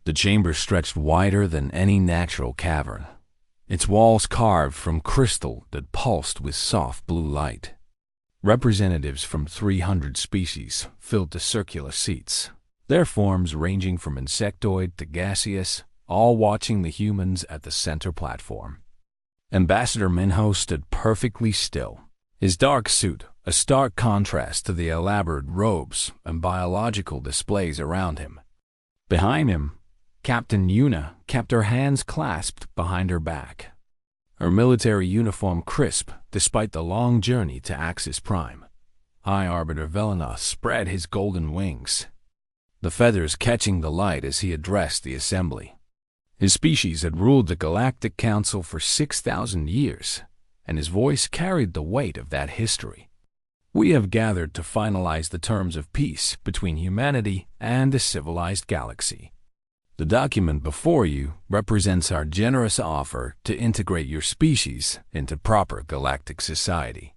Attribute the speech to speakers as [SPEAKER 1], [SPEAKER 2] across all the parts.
[SPEAKER 1] The chamber stretched wider than any natural cavern, its walls carved from crystal that pulsed with soft blue light. Representatives from 300 species filled the circular seats, their forms ranging from insectoid to gaseous, all watching the humans at the center platform. Ambassador Minho stood perfectly still, his dark suit a stark contrast to the elaborate robes and biological displays around him. Behind him, Captain Yuna kept her hands clasped behind her back, her military uniform crisp despite the long journey to Axis Prime. High Arbiter Velenoth spread his golden wings, the feathers catching the light as he addressed the assembly. His species had ruled the Galactic Council for 6,000 years, and his voice carried the weight of that history. We have gathered to finalize the terms of peace between humanity and the civilized galaxy. The document before you represents our generous offer to integrate your species into proper galactic society.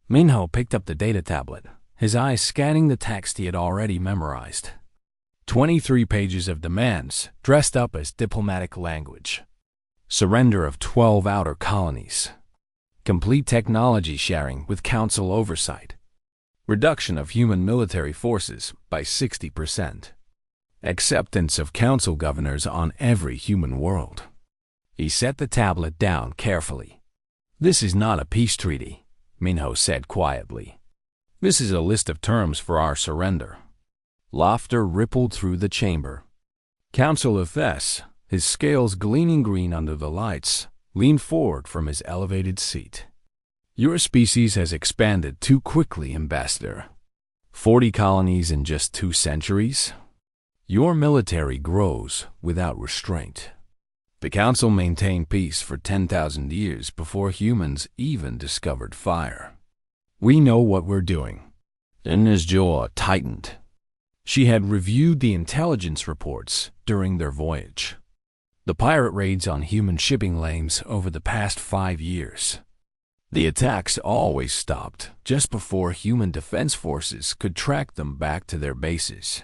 [SPEAKER 1] Minho picked up the data tablet, his eyes scanning the text he had already memorized. 23 pages of demands dressed up as diplomatic language. Surrender of 12 outer colonies. Complete technology sharing with council oversight. Reduction of human military forces by 60%. Acceptance of council governors on every human world. He set the tablet down carefully. This is not a peace treaty, Minho said quietly. This is a list of terms for our surrender. Laughter rippled through the chamber. Councilor Thess, his scales gleaming green under the lights, leaned forward from his elevated seat. Your species has expanded too quickly, Ambassador. 40 colonies in just 2 centuries? Your military grows without restraint. The Council maintained peace for 10,000 years before humans even discovered fire. We know what we're doing. Inna's jaw tightened. She had reviewed the intelligence reports during their voyage. The pirate raids on human shipping lanes over the past 5 years. The attacks always stopped just before human defense forces could track them back to their bases.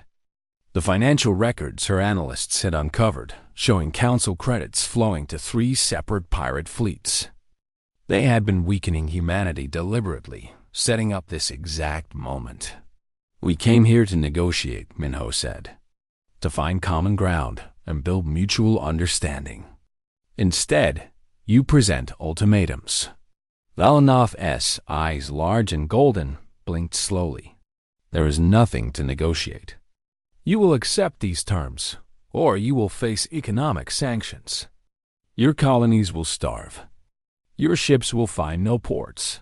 [SPEAKER 1] The financial records her analysts had uncovered, showing council credits flowing to 3 separate pirate fleets. They had been weakening humanity deliberately, setting up this exact moment. We came here to negotiate, Minho said, to find common ground and build mutual understanding. Instead, you present ultimatums. Velenoth's eyes, large and golden, blinked slowly. There is nothing to negotiate. You will accept these terms, or you will face economic sanctions. Your colonies will starve. Your ships will find no ports.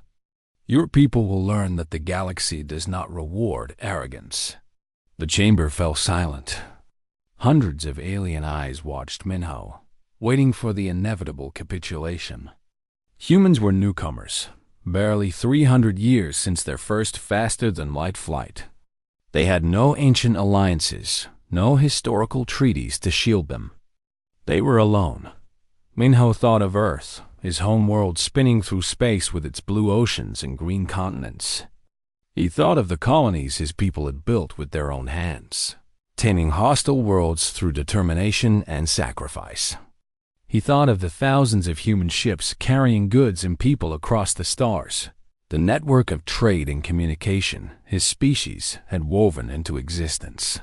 [SPEAKER 1] Your people will learn that the galaxy does not reward arrogance. The chamber fell silent. Hundreds of alien eyes watched Minho, waiting for the inevitable capitulation. Humans were newcomers, barely 300 years since their first faster-than-light flight. They had no ancient alliances, no historical treaties to shield them. They were alone. Minho thought of Earth, his homeworld spinning through space with its blue oceans and green continents. He thought of the colonies his people had built with their own hands, taming hostile worlds through determination and sacrifice. He thought of the thousands of human ships carrying goods and people across the stars, the network of trade and communication his species had woven into existence.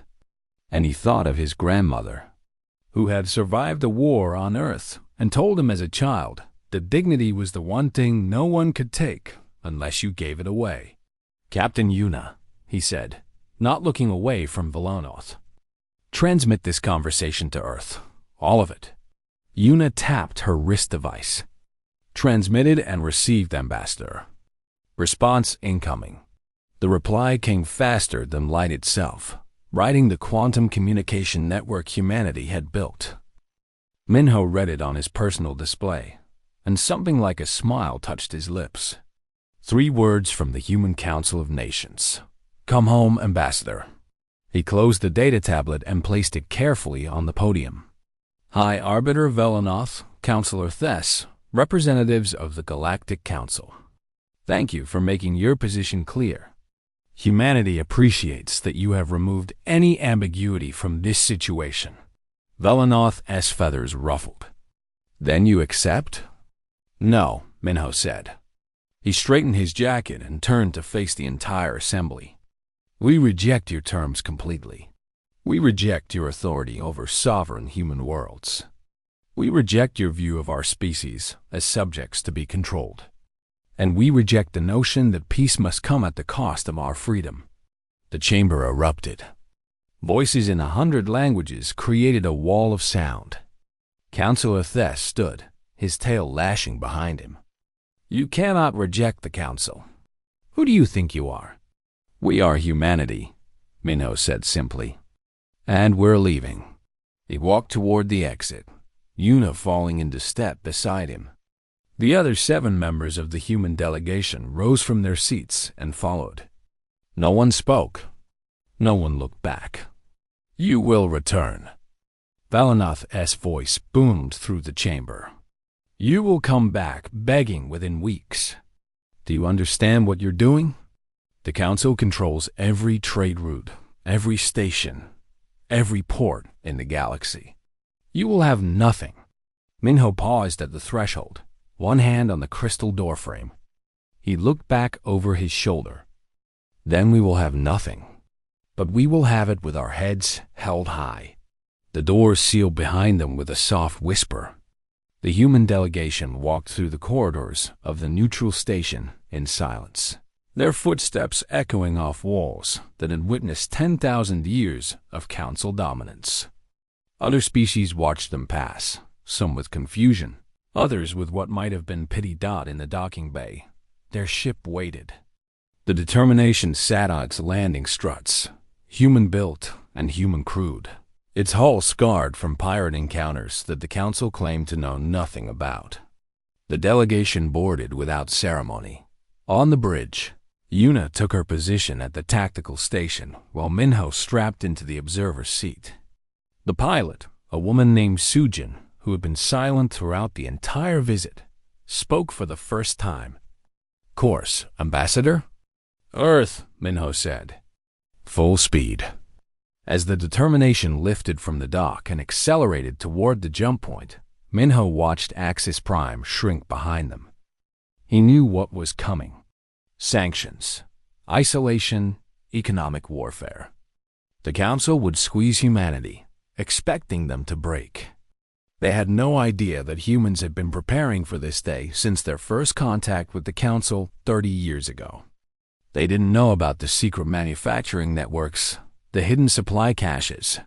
[SPEAKER 1] And he thought of his grandmother, who had survived a war on Earth and told him as a child that dignity was the one thing no one could take unless you gave it away. Captain Yuna, he said, not looking away from Velenoth. Transmit this conversation to Earth, all of it. Yuna tapped her wrist device. Transmitted and received, Ambassador. Response incoming. The reply came faster than light itself, riding the quantum communication network humanity had built. Minho read it on his personal display, and something like a smile touched his lips. 3 words from the Human Council of Nations. Come home, Ambassador. He closed the data tablet and placed it carefully on the podium. High Arbiter Velenoth, Councilor Thess, representatives of the Galactic Council. Thank you for making your position clear. Humanity appreciates that you have removed any ambiguity from this situation. Velanoth's feathers ruffled. "Then you accept?" "No," Minho said. He straightened his jacket and turned to face the entire assembly. "We reject your terms completely. We reject your authority over sovereign human worlds. We reject your view of our species as subjects to be controlled. And we reject the notion that peace must come at the cost of our freedom." The chamber erupted. Voices in 100 languages created a wall of sound. Councillor Thess stood, his tail lashing behind him. "You cannot reject the council. Who do you think you are?" "We are humanity," Minho said simply. "And we're leaving." He walked toward the exit, Yuna falling into step beside him. The other 7 members of the human delegation rose from their seats and followed. No one spoke. No one looked back. "You will return." Velanoth's voice boomed through the chamber. "You will come back begging within weeks. Do you understand what you're doing? The Council controls every trade route, every station, every port in the galaxy. You will have nothing." Minho paused at the threshold, one hand on the crystal doorframe. He looked back over his shoulder. "Then we will have nothing. But we will have it with our heads held high." The doors sealed behind them with a soft whisper. The human delegation walked through the corridors of the neutral station in silence, their footsteps echoing off walls that had witnessed 10,000 years of council dominance. Other species watched them pass, some with confusion, others with what might have been pity in the docking bay. Their ship waited. The Determination sat on its landing struts, human-built and human-crewed, its hull scarred from pirate encounters that the Council claimed to know nothing about. The delegation boarded without ceremony. On the bridge, Yuna took her position at the tactical station while Minho strapped into the observer's seat. The pilot, a woman named Sujin, who had been silent throughout the entire visit, spoke for the first time. "Course, Ambassador?" "Earth," Minho said. "Full speed." As the Determination lifted from the dock and accelerated toward the jump point, Minho watched Axis Prime shrink behind them. He knew what was coming. Sanctions, isolation, economic warfare. The Council would squeeze humanity, expecting them to break. They had no idea that humans had been preparing for this day since their first contact with the Council 30 years ago. They didn't know about the secret manufacturing networks, the hidden supply caches,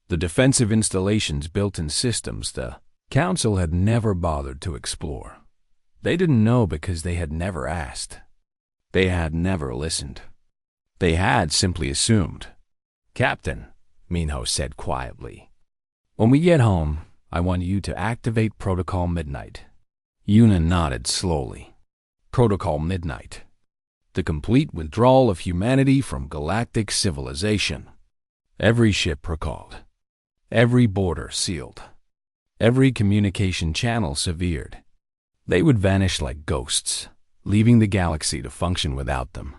[SPEAKER 1] the defensive installations built in systems the Council had never bothered to explore. They didn't know because they had never asked. They had never listened. They had simply assumed. "Captain," Minho said quietly, "when we get home, I want you to activate Protocol Midnight." Yuna nodded slowly. Protocol Midnight. The complete withdrawal of humanity from galactic civilization. Every ship recalled. Every border sealed. Every communication channel severed. They would vanish like ghosts, leaving the galaxy to function without them.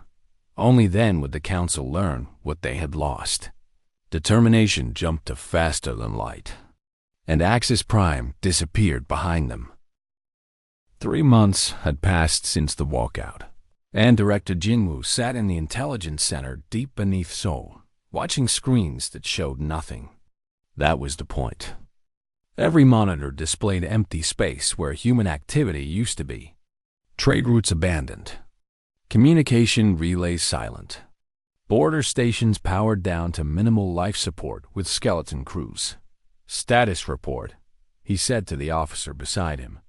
[SPEAKER 1] Only then would the Council learn what they had lost. Determination jumped to faster than light, and Axis Prime disappeared behind them. 3 months had passed since the walkout, and Director Jinwoo sat in the intelligence center deep beneath Seoul, watching screens that showed nothing. That was the point. Every monitor displayed empty space where human activity used to be. Trade routes abandoned. Communication relays silent. Border stations powered down to minimal life support with skeleton crews. "Status report," he said to the officer beside him.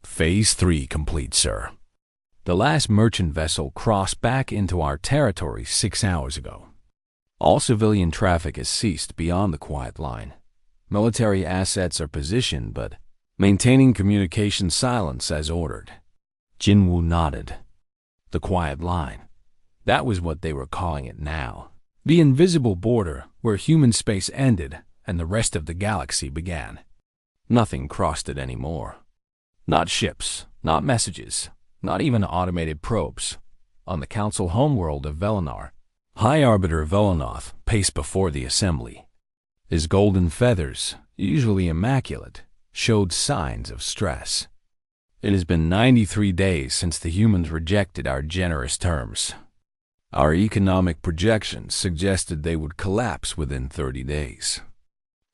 [SPEAKER 1] "Phase 3 complete, sir. The last merchant vessel crossed back into our territory 6 hours ago. All civilian traffic has ceased beyond the quiet line. Military assets are positioned, but maintaining communication silence as ordered." Jinwoo nodded. The quiet line. That was what they were calling it now. The invisible border where human space ended and the rest of the galaxy began. Nothing crossed it anymore. Not ships, not messages, not even automated probes. On the Council homeworld of Velenar, High Arbiter Velanoth paced before the assembly. His golden feathers, usually immaculate, showed signs of stress. It has been 93 days since the humans rejected our generous terms. Our economic projections suggested they would collapse within 30 days.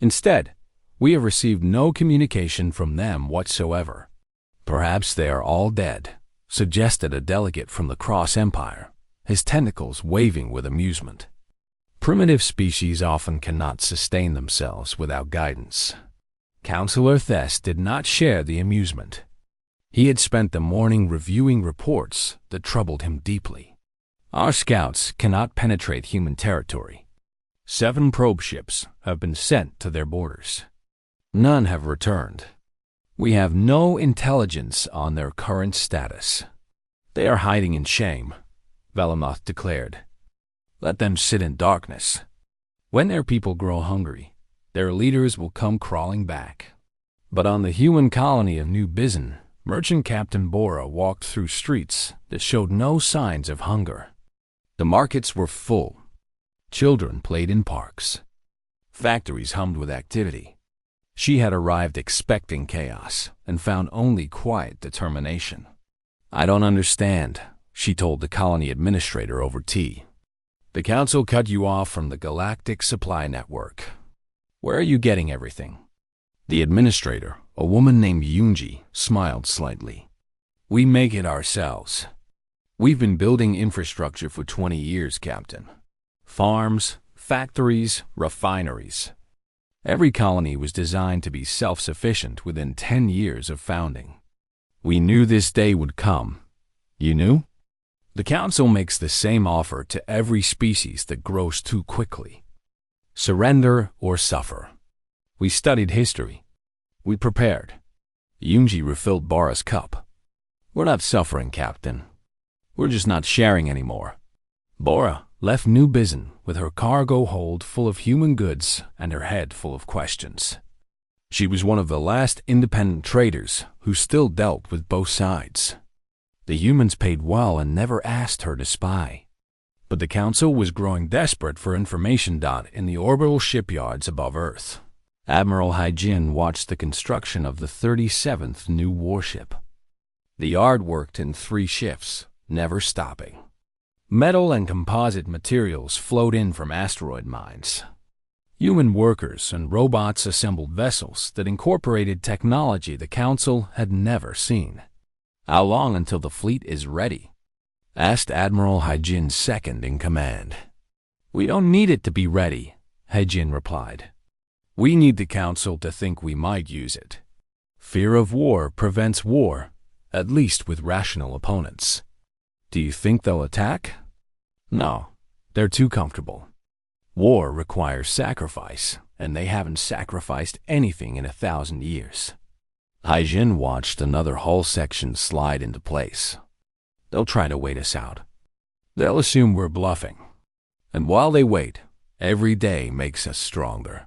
[SPEAKER 1] Instead, we have received no communication from them whatsoever. Perhaps they are all dead, suggested a delegate from the Cross Empire, his tentacles waving with amusement. Primitive species often cannot sustain themselves without guidance. Counselor Thess did not share the amusement. He had spent the morning reviewing reports that troubled him deeply. Our scouts cannot penetrate human territory. 7 probe ships have been sent to their borders. None have returned. We have no intelligence on their current status. They are hiding in shame, Velamoth declared. Let them sit in darkness. When their people grow hungry, their leaders will come crawling back. But on the human colony of New Bizin, Merchant Captain Bora walked through streets that showed no signs of hunger. The markets were full. Children played in parks. Factories hummed with activity. She had arrived expecting chaos and found only quiet determination. I don't understand, she told the colony administrator over tea. The council cut you off from the Galactic supply network. Where are you getting everything? The administrator, a woman named Yunji, smiled slightly. We make it ourselves. We've been building infrastructure for 20 years, Captain. Farms, factories, refineries. Every colony was designed to be self-sufficient within 10 years of founding. We knew this day would come. You knew? The Council makes the same offer to every species that grows too quickly. Surrender or suffer. We studied history. We prepared. Yunji refilled Bora's cup. We're not suffering, Captain. We're just not sharing anymore. Bora left New Bizin with her cargo hold full of human goods and her head full of questions. She was one of the last independent traders who still dealt with both sides. The humans paid well and never asked her to spy. But the Council was growing desperate for information in the orbital shipyards above Earth. Admiral Haijin watched the construction of the 37th new warship. The yard worked in 3 shifts, never stopping. Metal and composite materials flowed in from asteroid mines. Human workers and robots assembled vessels that incorporated technology the Council had never seen. How long until the fleet is ready? Asked Admiral Haijin's second in command. We don't need it to be ready, Haijin replied. We need the Council to think we might use it. Fear of war prevents war, at least with rational opponents. Do you think they'll attack? No, they're too comfortable. War requires sacrifice, and they haven't sacrificed anything in 1,000 years. Haijin watched another hull section slide into place. They'll try to wait us out. They'll assume we're bluffing. And while they wait, every day makes us stronger.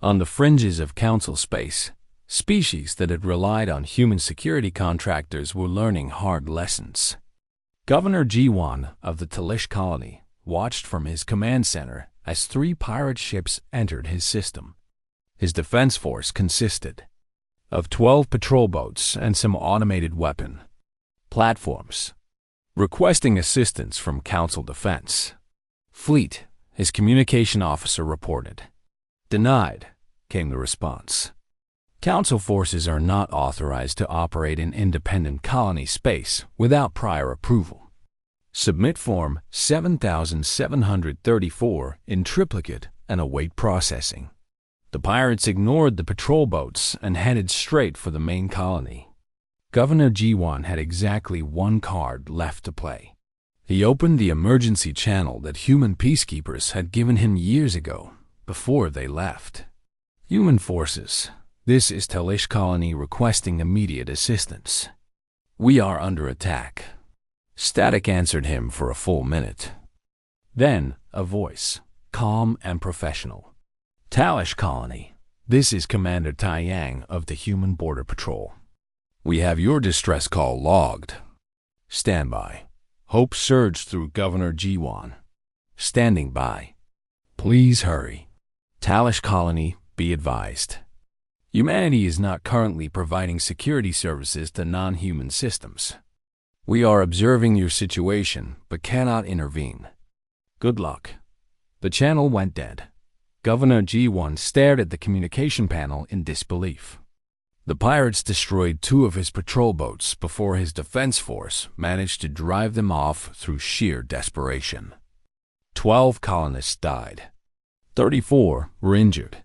[SPEAKER 1] On the fringes of Council space, species that had relied on human security contractors were learning hard lessons. Governor Jiwan of the Talish colony watched from his command center as 3 pirate ships entered his system. His defense force consisted of 12 patrol boats and some automated weapon platforms. Requesting assistance from Council Defense. Fleet, his communication officer reported. Denied, came the response. Council forces are not authorized to operate in independent colony space without prior approval. Submit Form 7734 in triplicate and await processing. The pirates ignored the patrol boats and headed straight for the main colony. Governor Jiwan had exactly 1 card left to play. He opened the emergency channel that human peacekeepers had given him years ago, before they left. Human forces, this is Talish colony requesting immediate assistance. We are under attack. Static answered him for a full minute. Then, a voice, calm and professional. Talish colony, this is Commander Taiyang of the Human Border Patrol. We have your distress call logged. Stand by. Hope surged through Governor Jiwan. Standing by. Please hurry. Talish Colony, be advised. Humanity is not currently providing security services to non-human systems. We are observing your situation, but cannot intervene. Good luck. The channel went dead. Governor G1 stared at the communication panel in disbelief. The pirates destroyed 2 of his patrol boats before his defense force managed to drive them off through sheer desperation. 12 colonists died. 34 were injured.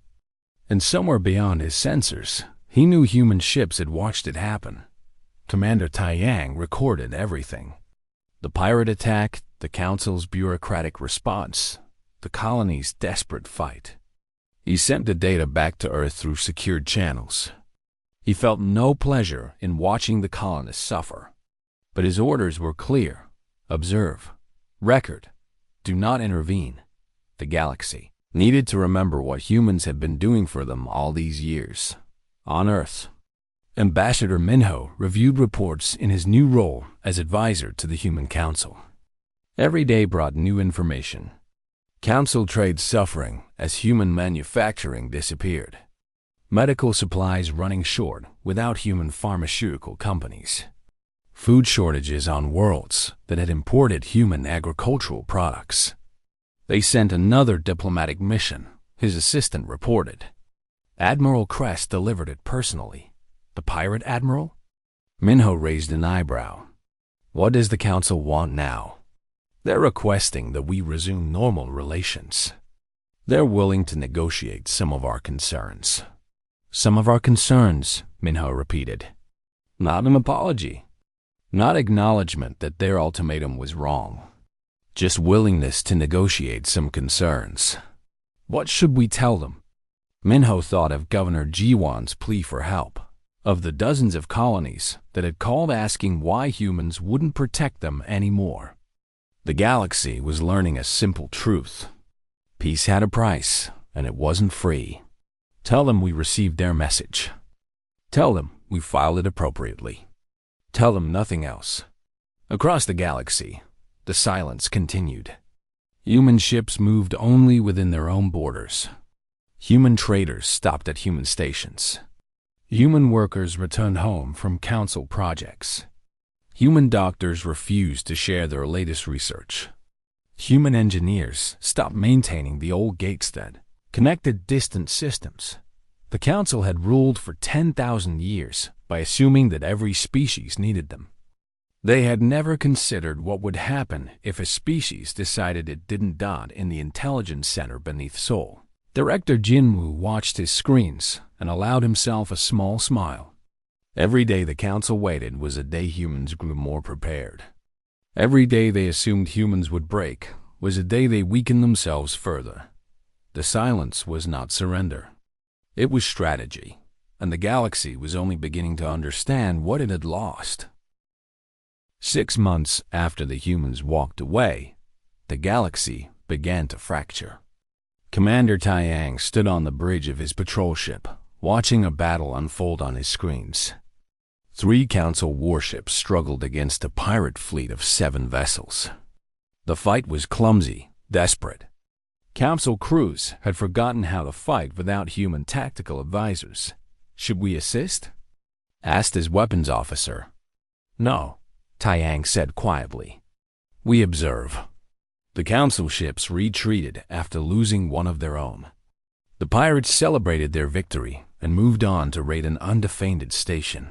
[SPEAKER 1] And somewhere beyond his sensors, he knew human ships had watched it happen. Commander Taiyang recorded everything. The pirate attack, the Council's bureaucratic response, the colony's desperate fight. He sent the data back to Earth through secured channels. He felt no pleasure in watching the colonists suffer. But his orders were clear. Observe. Record. Do not intervene. The galaxy needed to remember what humans had been doing for them all these years. On Earth, Ambassador Minho reviewed reports in his new role as advisor to the Human Council. Every day brought new information. Council trade suffering as human manufacturing disappeared. Medical supplies running short without human pharmaceutical companies. Food shortages on worlds that had imported human agricultural products. They sent another diplomatic mission, his assistant reported. Admiral Crest delivered it personally. The pirate admiral? Minho raised an eyebrow. What does the council want now? They're requesting that we resume normal relations. They're willing to negotiate some of our concerns. Some of our concerns, Minho repeated. Not an apology. Not acknowledgement that their ultimatum was wrong. Just willingness to negotiate some concerns. What should we tell them? Minho thought of Governor Jiwan's plea for help, of the dozens of colonies that had called asking why humans wouldn't protect them anymore. The galaxy was learning a simple truth. Peace had a price, and it wasn't free. Tell them we received their message. Tell them we filed it appropriately. Tell them nothing else. Across the galaxy, the silence continued. Human ships moved only within their own borders. Human traders stopped at human stations. Human workers returned home from council projects. Human doctors refused to share their latest research. Human engineers stopped maintaining the old gates that connected distant systems. The council had ruled for 10,000 years by assuming that every species needed them. They had never considered what would happen if a species decided it didn't dot in the intelligence center beneath Seoul. Director Jinwoo watched his screens and allowed himself a small smile. Every day the council waited was a day humans grew more prepared. Every day they assumed humans would break was a day they weakened themselves further. The silence was not surrender. It was strategy, and the galaxy was only beginning to understand what it had lost. 6 months after the humans walked away, the galaxy began to fracture. Commander Taiyang stood on the bridge of his patrol ship, watching a battle unfold on his screens. 3 council warships struggled against a pirate fleet of 7 vessels. The fight was clumsy, desperate. Council crews had forgotten how to fight without human tactical advisors. Should we assist? Asked his weapons officer. No, Taiyang said quietly. We observe. The council ships retreated after losing one of their own. The pirates celebrated their victory and moved on to raid an undefended station.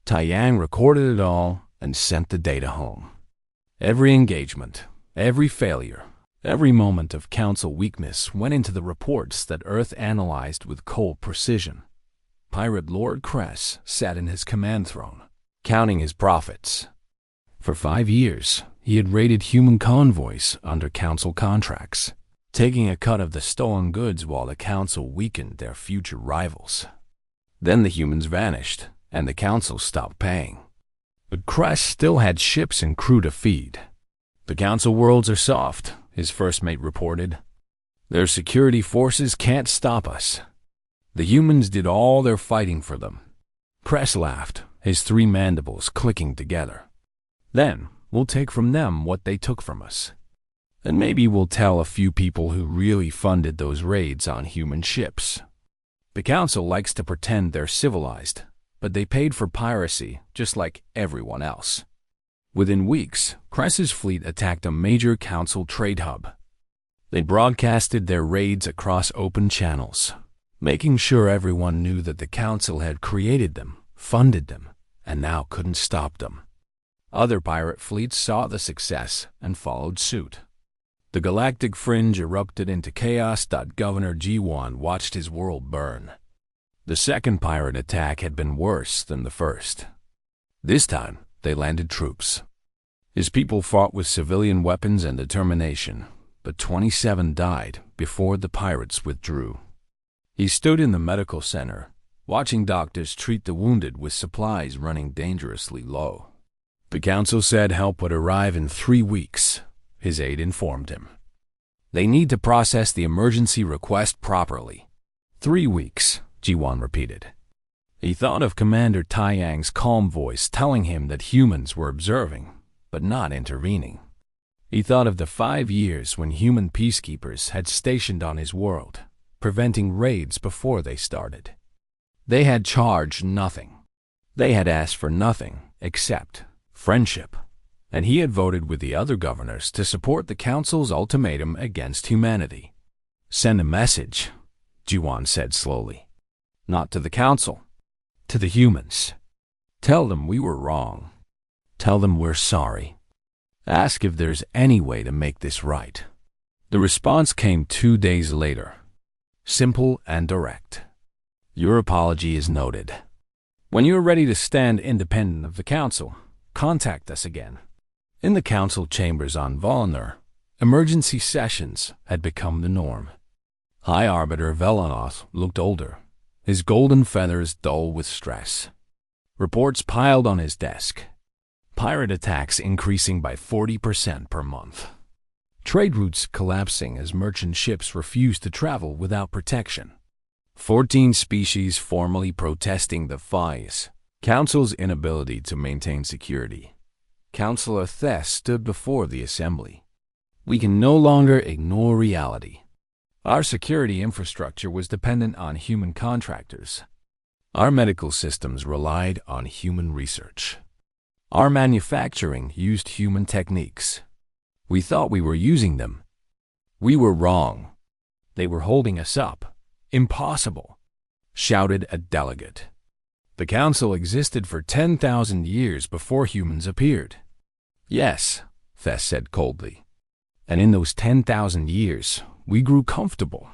[SPEAKER 1] Taiyang recorded it all and sent the data home. Every engagement, every failure, every moment of council weakness went into the reports that Earth analyzed with cold precision. Pirate Lord Cress sat in his command throne, counting his profits. For 5 years, he had raided human convoys under council contracts, taking a cut of the stolen goods while the council weakened their future rivals. Then the humans vanished, and the council stopped paying. But Cress still had ships and crew to feed. The council worlds are soft, his first mate reported. Their security forces can't stop us. The humans did all their fighting for them. Cress laughed, his 3 mandibles clicking together. Then we'll take from them what they took from us. And maybe we'll tell a few people who really funded those raids on human ships. The council likes to pretend they're civilized, but they paid for piracy just like everyone else. Within weeks, Cress's fleet attacked a major council trade hub. They broadcasted their raids across open channels, making sure everyone knew that the council had created them, funded them, and now couldn't stop them. Other pirate fleets saw the success and followed suit. The galactic fringe erupted into chaos. Governor G1 watched his world burn. The second pirate attack had been worse than the first. This time, they landed troops. His people fought with civilian weapons and determination, but 27 died before the pirates withdrew. He stood in the medical center, watching doctors treat the wounded with supplies running dangerously low. The council said help would arrive in 3 weeks, his aide informed him. They need to process the emergency request properly. 3 weeks, G1 repeated. He thought of Commander Taiyang's calm voice telling him that humans were observing, but not intervening. He thought of the 5 years when human peacekeepers had stationed on his world, preventing raids before they started. They had charged nothing. They had asked for nothing except friendship, and he had voted with the other governors to support the council's ultimatum against humanity. Send a message, G1 said slowly. Not to the council, to the humans. Tell them we were wrong. Tell them we're sorry. Ask if there's any way to make this right. The response came 2 days later. Simple and direct. Your apology is noted. When you're ready to stand independent of the council, contact us again. In the council chambers on Volunur, emergency sessions had become the norm. High Arbiter Velanoth looked older, his golden feathers dull with stress. Reports piled on his desk. Pirate attacks increasing by 40% per month. Trade routes collapsing as merchant ships refused to travel without protection. 14 species formally protesting the FI's Council's inability to maintain security. Councillor Thess stood before the assembly. We can no longer ignore reality. Our security infrastructure was dependent on human contractors. Our medical systems relied on human research. Our manufacturing used human techniques. We thought we were using them. We were wrong. They were holding us up. Impossible, shouted a delegate. The council existed for 10,000 years before humans appeared. Yes, Thess said coldly. And in those 10,000 years, we grew comfortable.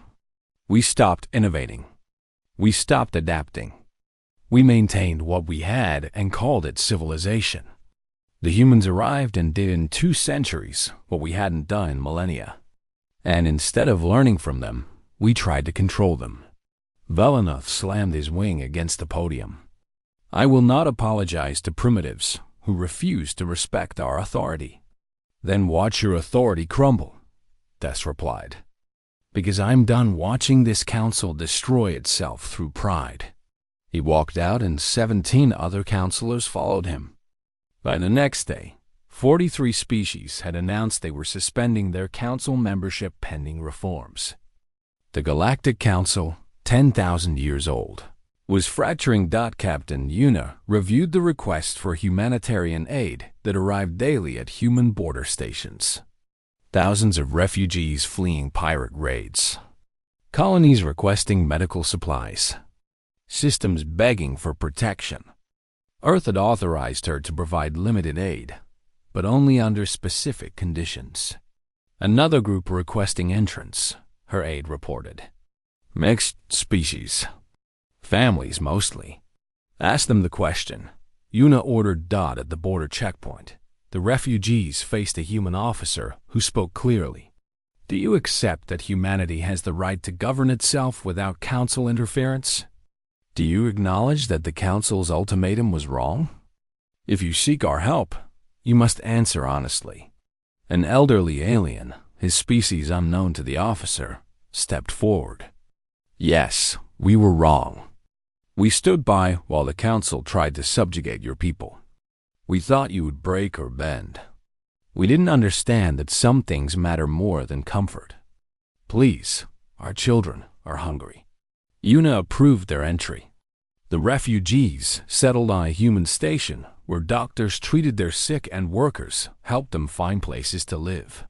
[SPEAKER 1] We stopped innovating. We stopped adapting. We maintained what we had and called it civilization. The humans arrived and did in 2 centuries what we hadn't done in millennia. And instead of learning from them, we tried to control them. Velanoth slammed his wing against the podium. I will not apologize to primitives who refuse to respect our authority. Then watch your authority crumble, Thess replied. Because I'm done watching this council destroy itself through pride. He walked out and 17 other councilors followed him. By the next day, 43 species had announced they were suspending their council membership pending reforms. The Galactic Council, 10,000 years old, was fracturing. Captain Yuna reviewed the request for humanitarian aid that arrived daily at human border stations. Thousands of refugees fleeing pirate raids. Colonies requesting medical supplies. Systems begging for protection. Earth had authorized her to provide limited aid, but only under specific conditions. Another group requesting entrance, her aide reported. Mixed species. Families mostly. Ask them the question. Yuna ordered Dot at the border checkpoint. The refugees faced a human officer who spoke clearly. Do you accept that humanity has the right to govern itself without council interference? Do you acknowledge that the council's ultimatum was wrong? If you seek our help, you must answer honestly. An elderly alien, his species unknown to the officer, stepped forward. Yes, we were wrong. We stood by while the council tried to subjugate your people. We thought you would break or bend. We didn't understand that some things matter more than comfort. Please, our children are hungry. Yuna approved their entry. The refugees settled on a human station where doctors treated their sick and workers helped them find places to live.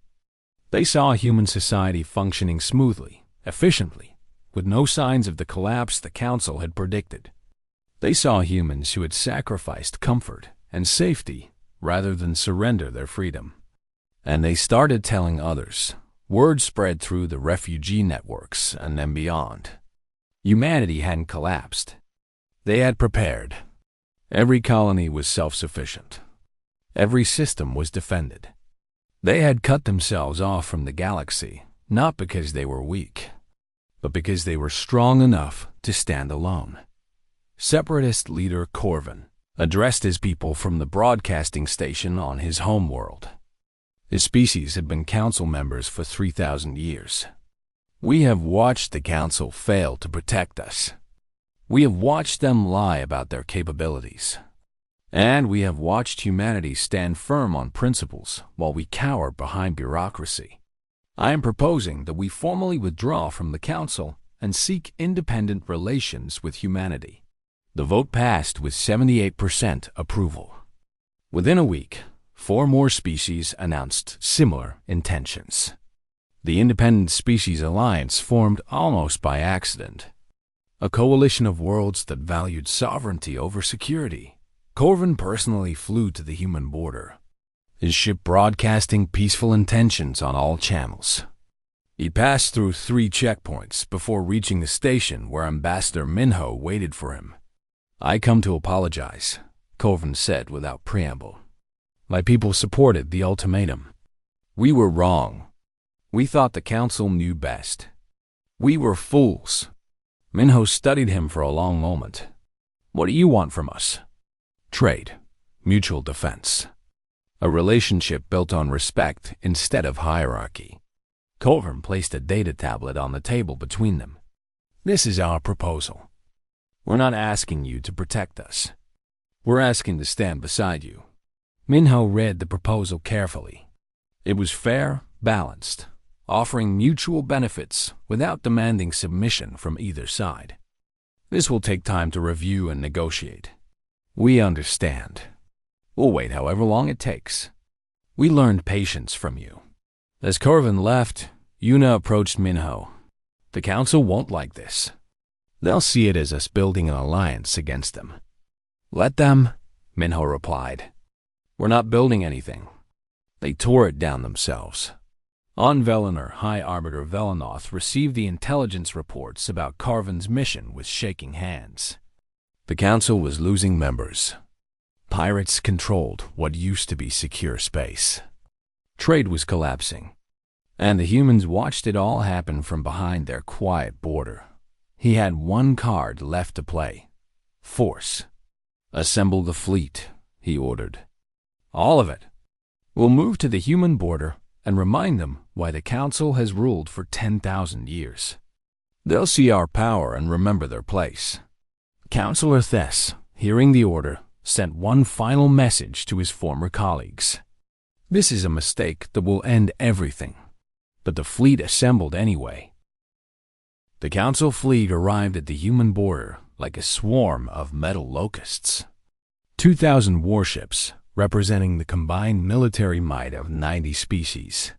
[SPEAKER 1] They saw a human society functioning smoothly, efficiently, with no signs of the collapse the council had predicted. They saw humans who had sacrificed comfort and safety rather than surrender their freedom. And they started telling others. Word spread through the refugee networks and then beyond. Humanity hadn't collapsed. They had prepared. Every colony was self-sufficient. Every system was defended. They had cut themselves off from the galaxy, not because they were weak, but because they were strong enough to stand alone. Separatist leader Corvin addressed his people from the broadcasting station on his homeworld. His species had been council members for 3,000 years. We have watched the council fail to protect us. We have watched them lie about their capabilities. And we have watched humanity stand firm on principles while we cower behind bureaucracy. I am proposing that we formally withdraw from the council and seek independent relations with humanity. The vote passed with 78% approval. Within a week, 4 more species announced similar intentions. The Independent Species Alliance formed almost by accident. A coalition of worlds that valued sovereignty over security. Corvin personally flew to the human border, his ship broadcasting peaceful intentions on all channels. He passed through 3 checkpoints before reaching the station where Ambassador Minho waited for him. "I come to apologize," Corvin said without preamble. "My people supported the ultimatum. We were wrong. We thought the council knew best. We were fools." Minho studied him for a long moment. "What do you want from us?" "Trade, mutual defense. A relationship built on respect instead of hierarchy." Corvin placed a data tablet on the table between them. "This is our proposal. We're not asking you to protect us. We're asking to stand beside you." Minho read the proposal carefully. It was fair, balanced, offering mutual benefits without demanding submission from either side. "This will take time to review and negotiate. We understand. We'll wait however long it takes. We learned patience from you." As Corvin left, Yuna approached Minho. "The council won't like this. They'll see it as us building an alliance against them." "Let them," Minho replied. "We're not building anything. They tore it down themselves." On Velenar, High Arbiter Velenoth received the intelligence reports about Corvin's mission with shaking hands. The council was losing members. Pirates controlled what used to be secure space. Trade was collapsing, and the humans watched it all happen from behind their quiet border. He had one card left to play: force. "Assemble the fleet," he ordered. "All of it. We'll move to the human border and remind them why the council has ruled for 10,000 years. They'll see our power and remember their place." Councillor Thess, hearing the order, sent one final message to his former colleagues. "This is a mistake that will end everything." But the fleet assembled anyway. The council fleet arrived at the human border like a swarm of metal locusts. 2,000 warships, representing the combined military might of 90 species.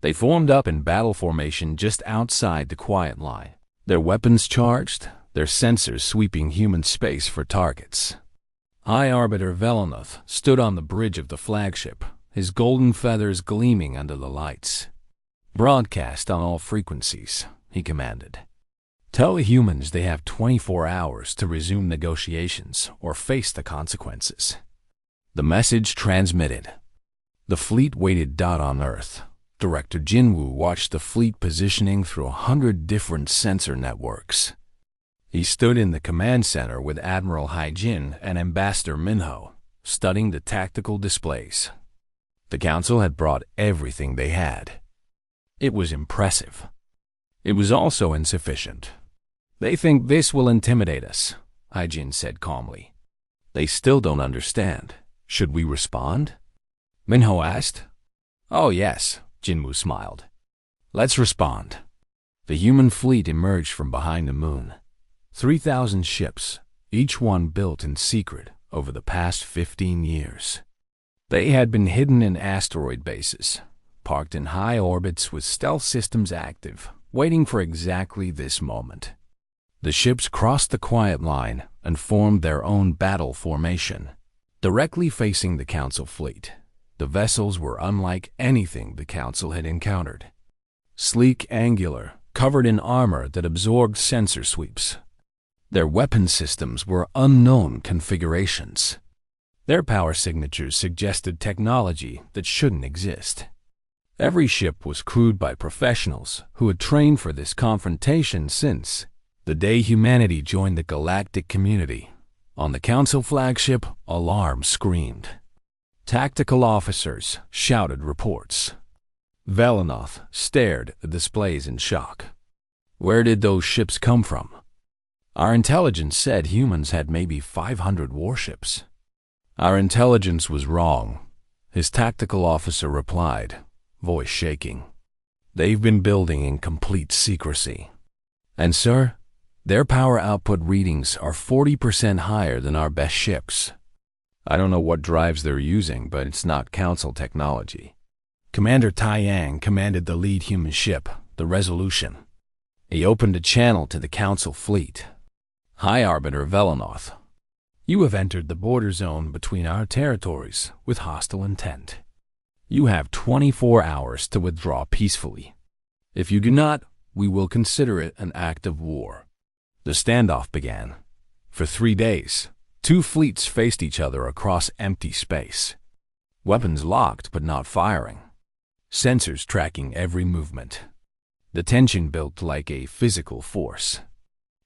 [SPEAKER 1] They formed up in battle formation just outside the quiet line, their weapons charged, their sensors sweeping human space for targets. High Arbiter Velenoth stood on the bridge of the flagship, his golden feathers gleaming under the lights. "Broadcast on all frequencies," he commanded. "Tell the humans they have 24 hours to resume negotiations or face the consequences." The message transmitted. The fleet waited on Earth. Director Jinwoo watched the fleet positioning through 100 different sensor networks. He stood in the command center with Admiral Haijin and Ambassador Minho, studying the tactical displays. The council had brought everything they had. It was impressive. It was also insufficient. "They think this will intimidate us," Haijin said calmly. "They still don't understand. Should we respond?" Minho asked. "Oh yes," Jinmu smiled. "Let's respond." The human fleet emerged from behind the moon. 3,000 ships, each one built in secret over the past 15 years. They had been hidden in asteroid bases, parked in high orbits with stealth systems active, waiting for exactly this moment. The ships crossed the quiet line and formed their own battle formation, directly facing the Council fleet. The vessels were unlike anything the Council had encountered. Sleek, angular, covered in armor that absorbed sensor sweeps. Their weapon systems were unknown configurations. Their power signatures suggested technology that shouldn't exist. Every ship was crewed by professionals who had trained for this confrontation since the day humanity joined the galactic community. On the Council flagship, alarms screamed. Tactical officers shouted reports. Velanoth stared at displays in shock. Where did those ships come from? Our intelligence said humans had maybe 500 warships. Our intelligence was wrong, his tactical officer replied, voice shaking. They've been building in complete secrecy. And sir, their power output readings are 40% higher than our best ships. I don't know what drives they're using, but it's not Council technology. Commander Taiyang commanded the lead human ship, the Resolution. He opened a channel to the Council fleet. High Arbiter Velanoth, you have entered the border zone between our territories with hostile intent. You have 24 hours to withdraw peacefully. If you do not, we will consider it an act of war. The standoff began. For 3 days, two fleets faced each other across empty space. Weapons locked but not firing. Sensors tracking every movement. The tension built like a physical force.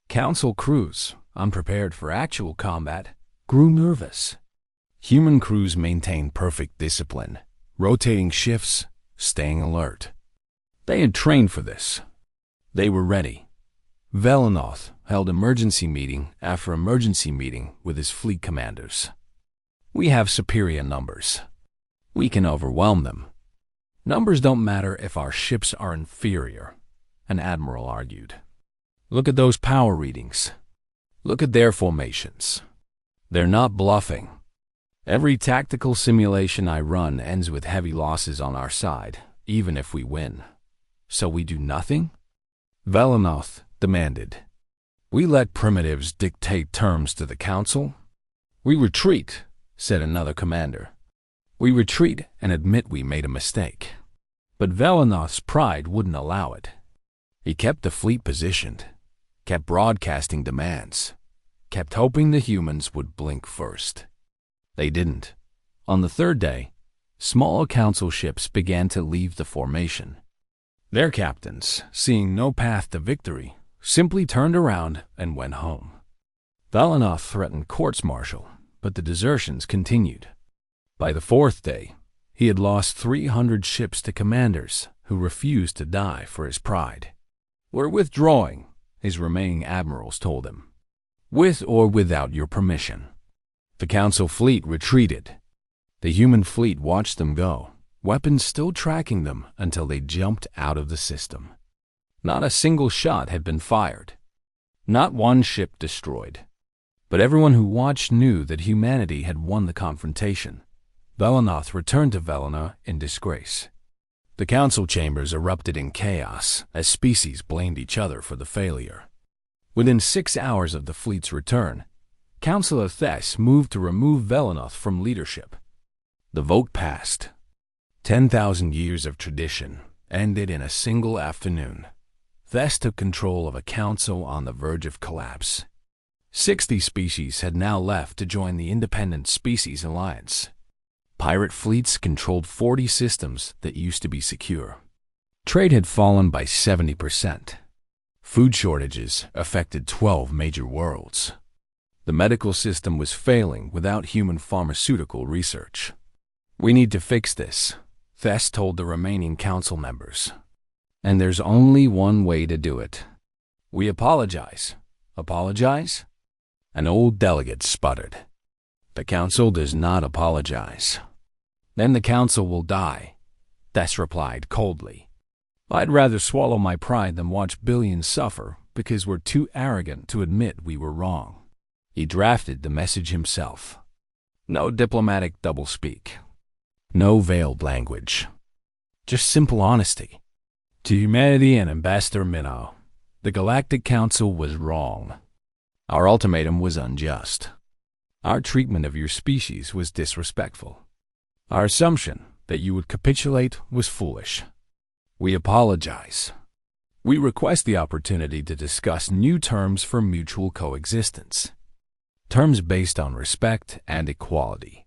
[SPEAKER 1] Council crews, unprepared for actual combat, grew nervous. Human crews maintained perfect discipline, rotating shifts, staying alert. They had trained for this. They were ready. Velanoth held emergency meeting after emergency meeting with his fleet commanders. We have superior numbers. We can overwhelm them. Numbers don't matter if our ships are inferior, an admiral argued. Look at those power readings. Look at their formations. They're not bluffing. Every tactical simulation I run ends with heavy losses on our side, even if we win. So we do nothing? Velanoth demanded. We let primitives dictate terms to the Council? We retreat, said another commander. We retreat and admit we made a mistake. But Velanoth's pride wouldn't allow it. He kept the fleet positioned, kept broadcasting demands, kept hoping the humans would blink first. They didn't. On the third day, small Council ships began to leave the formation. Their captains, seeing no path to victory, simply turned around and went home. Velanoth threatened courts-martial, but the desertions continued. By the fourth day, he had lost 300 ships to commanders who refused to die for his pride. We're withdrawing, his remaining admirals told him. With or without your permission. The Council fleet retreated. The human fleet watched them go, weapons still tracking them until they jumped out of the system. Not a single shot had been fired. Not one ship destroyed. But everyone who watched knew that humanity had won the confrontation. Velanoth returned to Velana in disgrace. The Council chambers erupted in chaos as species blamed each other for the failure. Within 6 hours of the fleet's return, Councillor Thess moved to remove Velanoth from leadership. The vote passed. 10,000 years of tradition ended in a single afternoon. Thess took control of a council on the verge of collapse. 60 species had now left to join the Independent Species Alliance. Pirate fleets controlled 40 systems that used to be secure. Trade had fallen by 70%. Food shortages affected 12 major worlds. The medical system was failing without human pharmaceutical research. We need to fix this, Thess told the remaining council members. And there's only one way to do it. We apologize. Apologize? An old delegate sputtered. The council does not apologize. Then the council will die. Tess replied coldly. I'd rather swallow my pride than watch billions suffer because we're too arrogant to admit we were wrong. He drafted the message himself. No diplomatic doublespeak. No veiled language. Just simple honesty. To humanity and Ambassador Minnow, the Galactic Council was wrong. Our ultimatum was unjust. Our treatment of your species was disrespectful. Our assumption that you would capitulate was foolish. We apologize. We request the opportunity to discuss new terms for mutual coexistence. Terms based on respect and equality.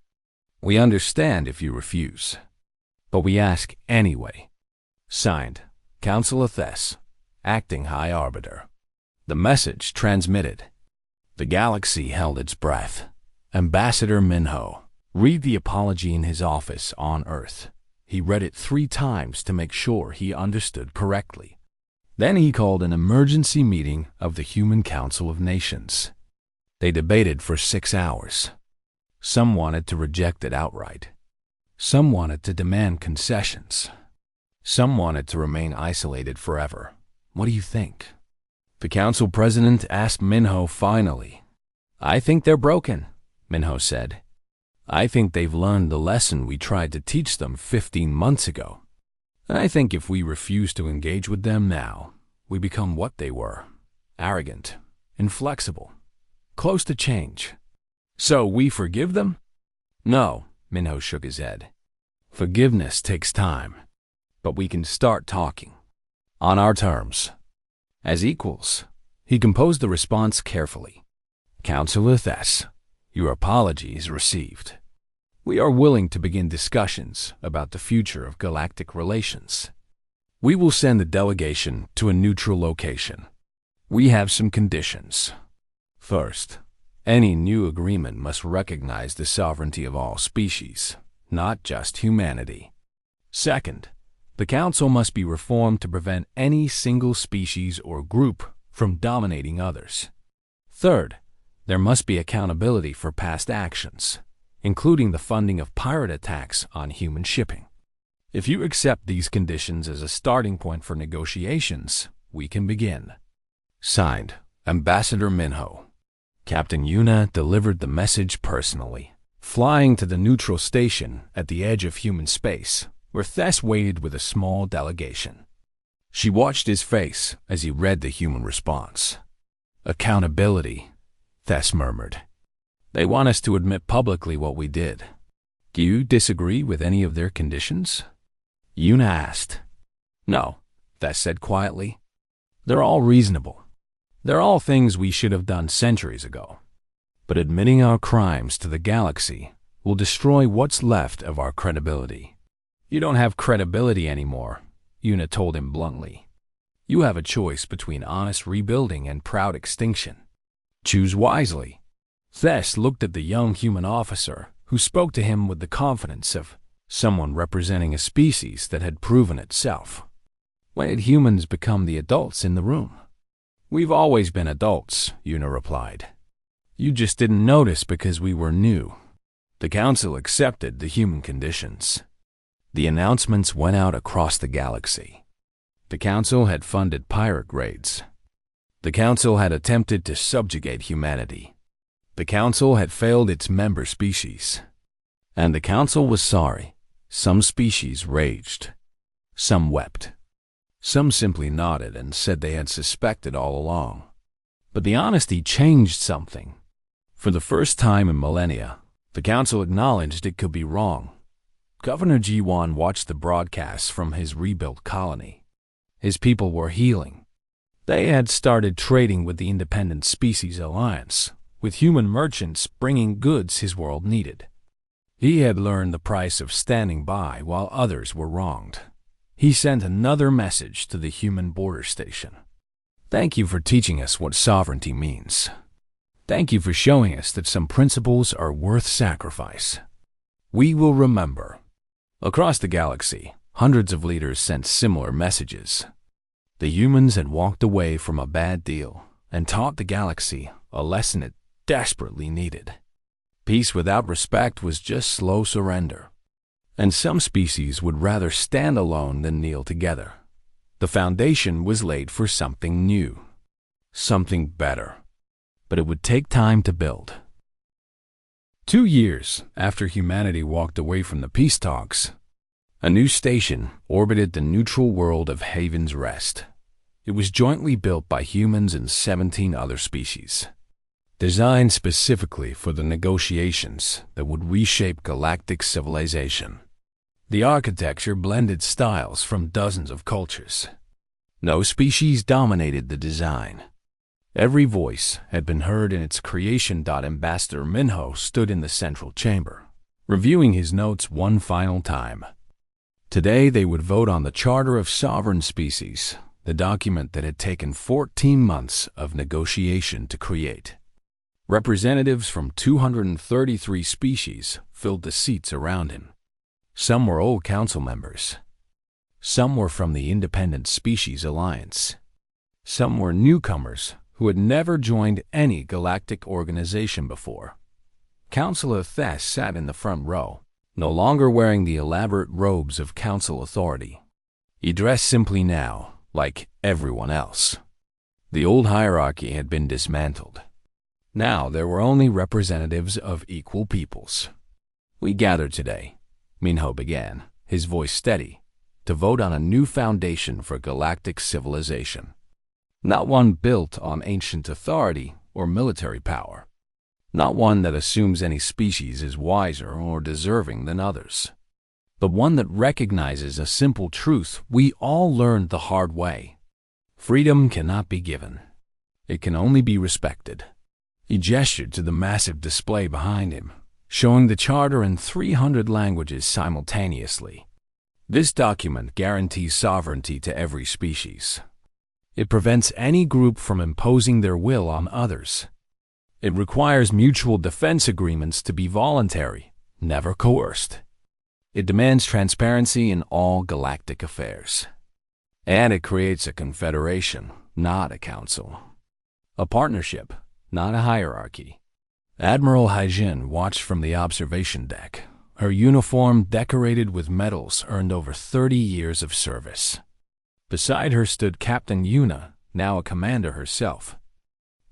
[SPEAKER 1] We understand if you refuse, but we ask anyway. Signed, Council Tess, Acting High Arbiter. The message transmitted. The galaxy held its breath. Ambassador Minho read the apology in his office on Earth. He read it 3 times to make sure he understood correctly. Then he called an emergency meeting of the Human Council of Nations. They debated for 6 hours. Some wanted to reject it outright. Some wanted to demand concessions. Some wanted to remain isolated forever. What do you think? The council president asked Minho finally. I think they're broken, Minho said. I think they've learned the lesson we tried to teach them 15 months ago. I think if we refuse to engage with them now, we become what they were, arrogant, inflexible, close to change. So we forgive them? No, Minho shook his head. Forgiveness takes time, but we can start talking. On our terms. As equals. He composed the response carefully. Councilor Tess, your apology is received. We are willing to begin discussions about the future of galactic relations. We will send a delegation to a neutral location. We have some conditions. First, any new agreement must recognize the sovereignty of all species, not just humanity. Second, the Council must be reformed to prevent any single species or group from dominating others. Third, there must be accountability for past actions, including the funding of pirate attacks on human shipping. If you accept these conditions as a starting point for negotiations, we can begin. Signed, Ambassador Minho. Captain Yuna delivered the message personally, flying to the neutral station at the edge of human space, where Tess waited with a small delegation. She watched his face as he read the human response. Accountability, Tess murmured. They want us to admit publicly what we did. Do you disagree with any of their conditions? Yuna asked. No, Tess said quietly. They're all reasonable. They're all things we should have done centuries ago. But admitting our crimes to the galaxy will destroy what's left of our credibility. You don't have credibility anymore, Yuna told him bluntly. You have a choice between honest rebuilding and proud extinction. Choose wisely. Tess looked at the young human officer, who spoke to him with the confidence of someone representing a species that had proven itself. When did humans become the adults in the room? We've always been adults, Yuna replied. You just didn't notice because we were new. The Council accepted the human conditions. The announcements went out across the galaxy. The Council had funded pirate raids. The Council had attempted to subjugate humanity. The Council had failed its member species. And the Council was sorry. Some species raged. Some wept. Some simply nodded and said they had suspected all along. But the honesty changed something. For the first time in millennia, the Council acknowledged it could be wrong. Governor Jiwan watched the broadcasts from his rebuilt colony. His people were healing. They had started trading with the Independent Species Alliance, with human merchants bringing goods his world needed. He had learned the price of standing by while others were wronged. He sent another message to the human border station. Thank you for teaching us what sovereignty means. Thank you for showing us that some principles are worth sacrifice. We will remember. Across the galaxy, hundreds of leaders sent similar messages. The humans had walked away from a bad deal and taught the galaxy a lesson it desperately needed. Peace without respect was just slow surrender. and some species would rather stand alone than kneel together. The foundation was laid for something new, something better, but it would take time to build. 2 years after humanity walked away from the peace talks, a new station orbited the neutral world of Haven's Rest. It was jointly built by humans and 17 other species, designed specifically for the negotiations that would reshape galactic civilization. The architecture blended styles from dozens of cultures. No species dominated the design. Every voice had been heard in its creation. Ambassador Minho stood in the central chamber, reviewing his notes one final time. Today they would vote on the Charter of Sovereign Species, the document that had taken 14 months of negotiation to create. Representatives from 233 species filled the seats around him. Some were old council members. Some were from the Independent Species Alliance. Some were newcomers who had never joined any galactic organization before. Councillor Thess sat in the front row, no longer wearing the elaborate robes of council authority. He dressed simply now, like everyone else. The old hierarchy had been dismantled. Now there were only representatives of equal peoples. "We gathered today," Minho began, his voice steady, "to vote on a new foundation for galactic civilization. Not one built on ancient authority or military power. Not one that assumes any species is wiser or deserving than others. But one that recognizes a simple truth we all learned the hard way. Freedom cannot be given. It can only be respected." He gestured to the massive display behind him, showing the charter in 300 languages simultaneously. This document guarantees sovereignty to every species. It prevents any group from imposing their will on others. It requires mutual defense agreements to be voluntary, never coerced. It demands transparency in all galactic affairs. And it creates a confederation, not a council. A partnership, not a hierarchy. Admiral Haijin watched from the observation deck, her uniform decorated with medals earned over 30 years of service. Beside her stood Captain Yuna, now a commander herself,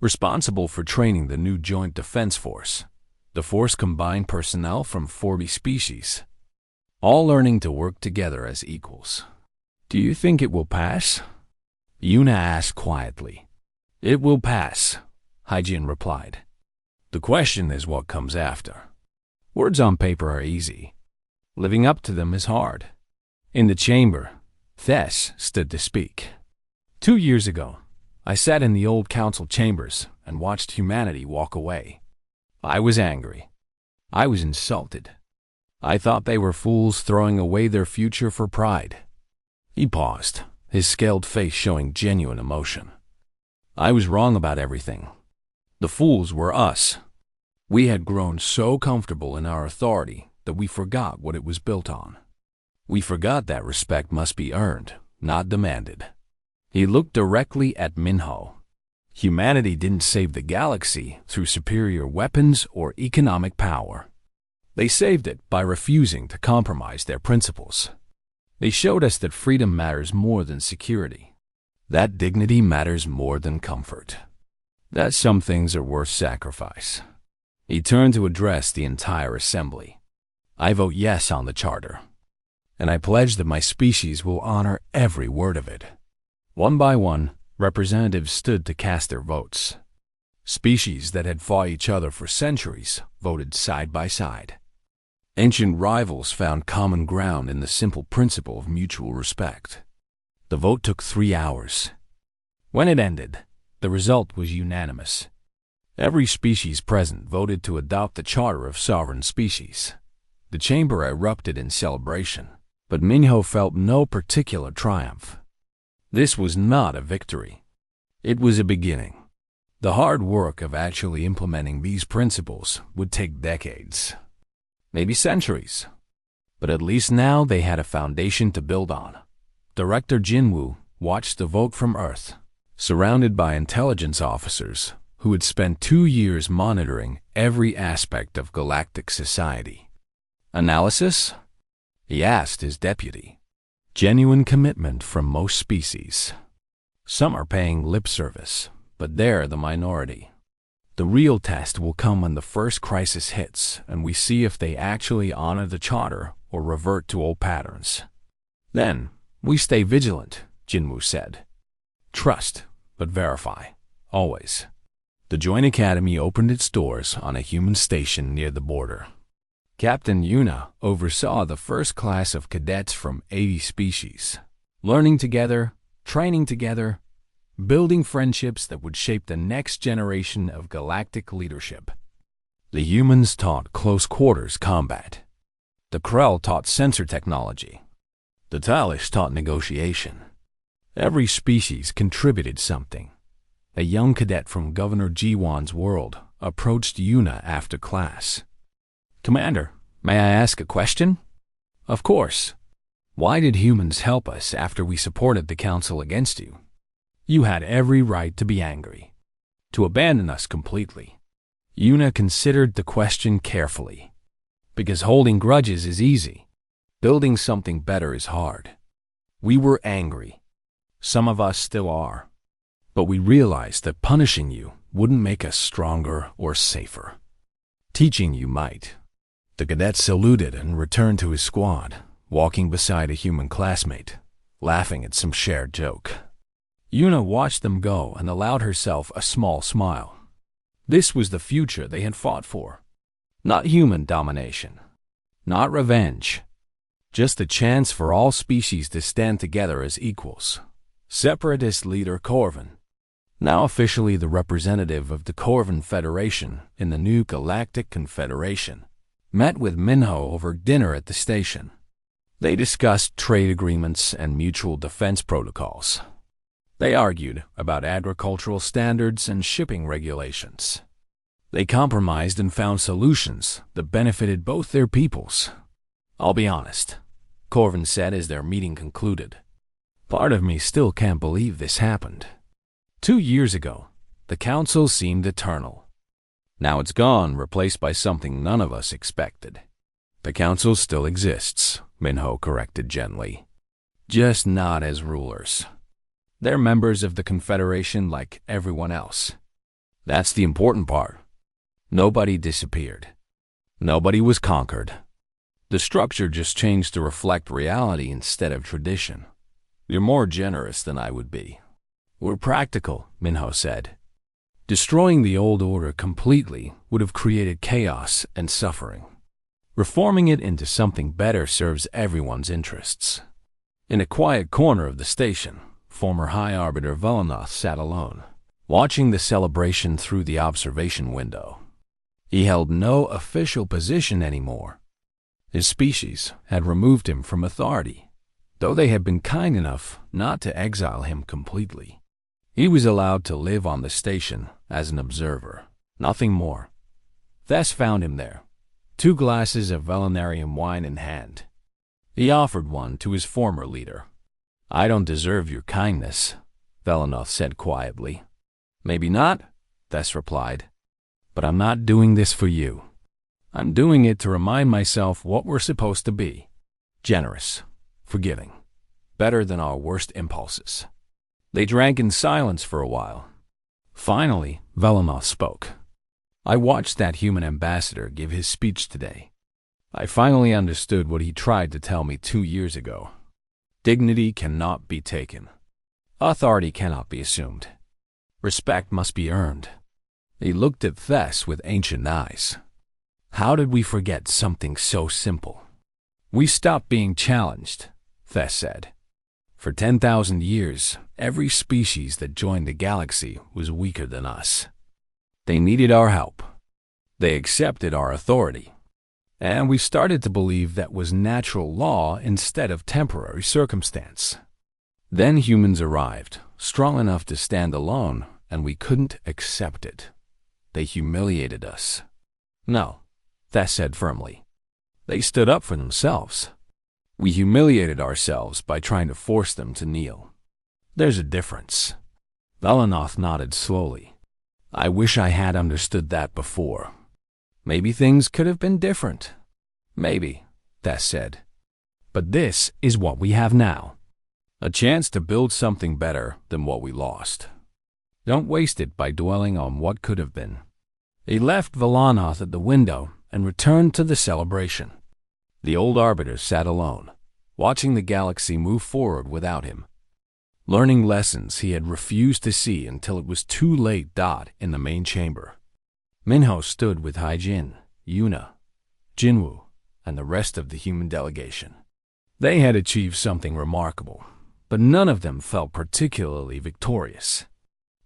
[SPEAKER 1] responsible for training the new Joint Defense Force. The force combined personnel from 40 species, all learning to work together as equals. "Do you think it will pass?" Yuna asked quietly. "It will pass," Haijin replied. "The question is what comes after. Words on paper are easy. Living up to them is hard." In the chamber, Thess stood to speak. 2 years ago, I sat in the old council chambers and watched humanity walk away. I was angry. I was insulted. I thought they were fools throwing away their future for pride. He paused, his scaled face showing genuine emotion. I was wrong about everything. The fools were us. We had grown so comfortable in our authority that we forgot what it was built on. We forgot that respect must be earned, not demanded. He looked directly at Minho. Humanity didn't save the galaxy through superior weapons or economic power. They saved it by refusing to compromise their principles. They showed us that freedom matters more than security, that dignity matters more than comfort, that some things are worth sacrifice. He turned to address the entire assembly. "I vote yes on the charter, and I pledge that my species will honor every word of it." One by one, representatives stood to cast their votes. Species that had fought each other for centuries voted side by side. Ancient rivals found common ground in the simple principle of mutual respect. The vote took 3 hours. When it ended, the result was unanimous. Every species present voted to adopt the Charter of Sovereign Species. The chamber erupted in celebration, but Minho felt no particular triumph. This was not a victory. It was a beginning. The hard work of actually implementing these principles would take decades, maybe centuries. But at least now they had a foundation to build on. Director Jinwoo watched the vote from Earth, surrounded by intelligence officers who had spent 2 years monitoring every aspect of galactic society. Analysis? he asked his deputy. Genuine commitment from most species. Some are paying lip service, but they're the minority. The real test will come when the first crisis hits and we see if they actually honor the charter or revert to old patterns. Then, we stay vigilant, Jinwoo said. Trust, but verify. Always. The Joint Academy opened its doors on a human station near the border. Captain Yuna oversaw the first class of cadets from 80 species, learning together, training together, building friendships that would shape the next generation of galactic leadership. The humans taught close-quarters combat. The Krell taught sensor technology. The Talish taught negotiation. Every species contributed something. A young cadet from Governor Jiwan's world approached Yuna after class. Commander, may I ask a question? Of course. Why did humans help us after we supported the Council against you? You had every right to be angry, to abandon us completely. Yuna considered the question carefully. Because holding grudges is easy. Building something better is hard. We were angry. Some of us still are. But we realized that punishing you wouldn't make us stronger or safer. Teaching you might. The cadet saluted and returned to his squad, walking beside a human classmate, laughing at some shared joke. Yuna watched them go and allowed herself a small smile. This was the future they had fought for. Not human domination. Not revenge. Just a chance for all species to stand together as equals. Separatist leader Corvin, now officially the representative of the Corvin Federation in the new Galactic Confederation, met with Minho over dinner at the station. They discussed trade agreements and mutual defense protocols. They argued about agricultural standards and shipping regulations. They compromised and found solutions that benefited both their peoples. I'll be honest, Corvin said as their meeting concluded. Part of me still can't believe this happened. 2 years ago, the Council seemed eternal. Now it's gone, replaced by something none of us expected. The Council still exists, Minho corrected gently. Just not as rulers. They're members of the Confederation like everyone else. That's the important part. Nobody disappeared. Nobody was conquered. The structure just changed to reflect reality instead of tradition. You're more generous than I would be. We're practical, Minho said. Destroying the old order completely would have created chaos and suffering. Reforming it into something better serves everyone's interests. In a quiet corner of the station, former High Arbiter Velanoth sat alone, watching the celebration through the observation window. He held no official position anymore. His species had removed him from authority, though they had been kind enough not to exile him completely. He was allowed to live on the station as an observer, nothing more. Thess found him there, 2 glasses of Velenarian wine in hand. He offered one to his former leader. I don't deserve your kindness, Velanoth said quietly. Maybe not, Thess replied. But I'm not doing this for you. I'm doing it to remind myself what we're supposed to be. Generous, forgiving, better than our worst impulses. They drank in silence for a while. Finally, Velanoth spoke. I watched that human ambassador give his speech today. I finally understood what he tried to tell me 2 years ago. Dignity cannot be taken. Authority cannot be assumed. Respect must be earned. He looked at Thess with ancient eyes. How did we forget something so simple? We stopped being challenged, Thess said. For 10,000 years, every species that joined the galaxy was weaker than us. They needed our help. They accepted our authority. And we started to believe that was natural law instead of temporary circumstance. Then humans arrived, strong enough to stand alone, and we couldn't accept it. They humiliated us. No, Thess said firmly. They stood up for themselves. We humiliated ourselves by trying to force them to kneel. There's a difference. Velanoth nodded slowly. I wish I had understood that before. Maybe things could have been different. Maybe, Thess said. But this is what we have now. A chance to build something better than what we lost. Don't waste it by dwelling on what could have been. He left Valanoth at the window and returned to the celebration. The old arbiter sat alone, watching the galaxy move forward without him, learning lessons he had refused to see until it was too late. In the main chamber, Minho stood with Haijin, Yuna, Jinwoo, and the rest of the human delegation. They had achieved something remarkable, but none of them felt particularly victorious.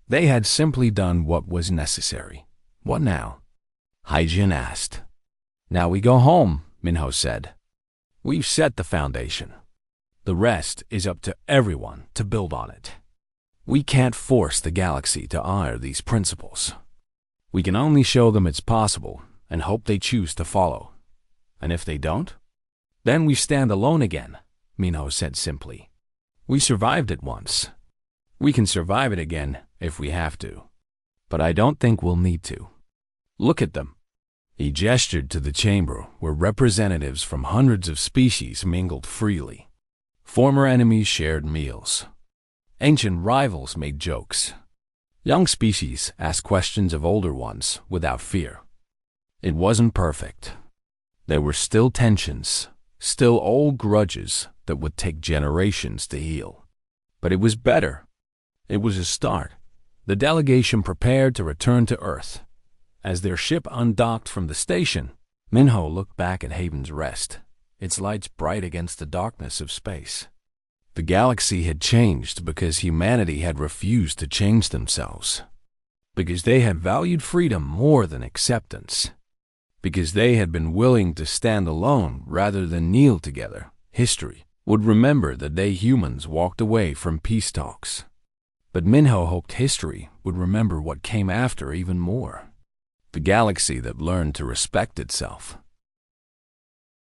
[SPEAKER 1] They had simply done what was necessary. What now? Haijin asked. Now we go home, Minho said. We've set the foundation. The rest is up to everyone to build on it. We can't force the galaxy to honor these principles. We can only show them it's possible and hope they choose to follow. And if they don't, then we stand alone again, Minho said simply. We survived it once. We can survive it again if we have to. But I don't think we'll need to. Look at them. He gestured to the chamber where representatives from hundreds of species mingled freely. Former enemies shared meals. Ancient rivals made jokes. Young species asked questions of older ones without fear. It wasn't perfect. There were still tensions, still old grudges that would take generations to heal. But it was better. It was a start. The delegation prepared to return to Earth. As their ship undocked from the station, Minho looked back at Haven's Rest, its lights bright against the darkness of space. The galaxy had changed because humanity had refused to change themselves. Because they had valued freedom more than acceptance. Because they had been willing to stand alone rather than kneel together. History would remember that they humans walked away from peace talks. But Minho hoped history would remember what came after even more. The galaxy that learned to respect itself.